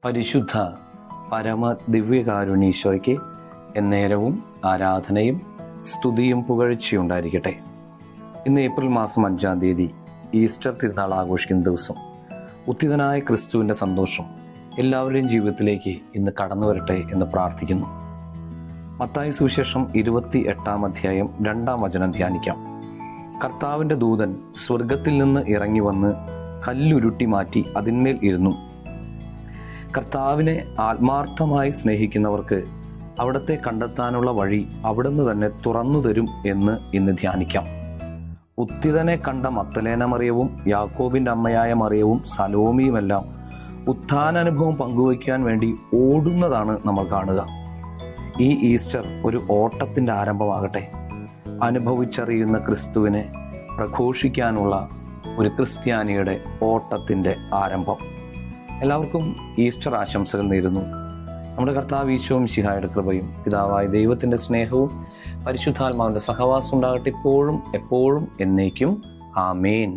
പരിശുദ്ധ പരമ ദിവ്യകാരുണീശോയ്ക്ക് എന്നേരവും ആരാധനയും സ്തുതിയും പുകഴ്ചയുണ്ടായിരിക്കട്ടെ. ഇന്ന് ഏപ്രിൽ മാസം 5-ാം തീയതി ഈസ്റ്റർ തിരുനാൾ ആഘോഷിക്കുന്ന ദിവസം. ഉത്ഥിതനായ ക്രിസ്തുവിൻ്റെ സന്തോഷം എല്ലാവരുടെയും ജീവിതത്തിലേക്ക് ഇന്ന് കടന്നു വരട്ടെ എന്ന് പ്രാർത്ഥിക്കുന്നു. മത്തായി സുവിശേഷം 28-ാം അധ്യായം 2-ാം വചനം ധ്യാനിക്കാം. കർത്താവിൻ്റെ ദൂതൻ സ്വർഗത്തിൽ നിന്ന് ഇറങ്ങി വന്ന് കല്ലുരുട്ടി മാറ്റി അതിന്മേൽ ഇരുന്നു. കർത്താവിനെ ആത്മാർത്ഥമായി സ്നേഹിക്കുന്നവർക്ക് അവിടത്തെ കണ്ടെത്താനുള്ള വഴി അവിടുന്ന് തന്നെ തുറന്നു തരും എന്ന് ഇന്ന് ധ്യാനിക്കാം. ഉത്ഥിതനെ കണ്ട മഗ്ദലേന മറിയവും യാക്കോബിൻ്റെ അമ്മയായ മറിയവും സലോമിയുമെല്ലാം ഉത്ഥാനാനുഭവം പങ്കുവയ്ക്കാൻ വേണ്ടി ഓടുന്നതാണ് നമ്മൾ കാണുക. ഈ ഈസ്റ്റർ ഒരു ഓട്ടത്തിൻ്റെ ആരംഭമാകട്ടെ. അനുഭവിച്ചറിയുന്ന ക്രിസ്തുവിനെ പ്രഘോഷിക്കാനുള്ള ഒരു ക്രിസ്ത്യാനിയുടെ ഓട്ടത്തിൻ്റെ ആരംഭം. എല്ലാവർക്കും ഈസ്റ്റർ ആശംസകൾ നേരുന്നു. നമ്മുടെ കർത്താവ് ഈശോ മിശിഹായുടെ കൃപയും പിതാവായ ദൈവത്തിൻ്റെ സ്നേഹവും പരിശുദ്ധാത്മാവിൻ്റെ സഹവാസം ഉണ്ടാകട്ടെ ഇപ്പോഴും എപ്പോഴും എന്നേക്കും. ആമേൻ.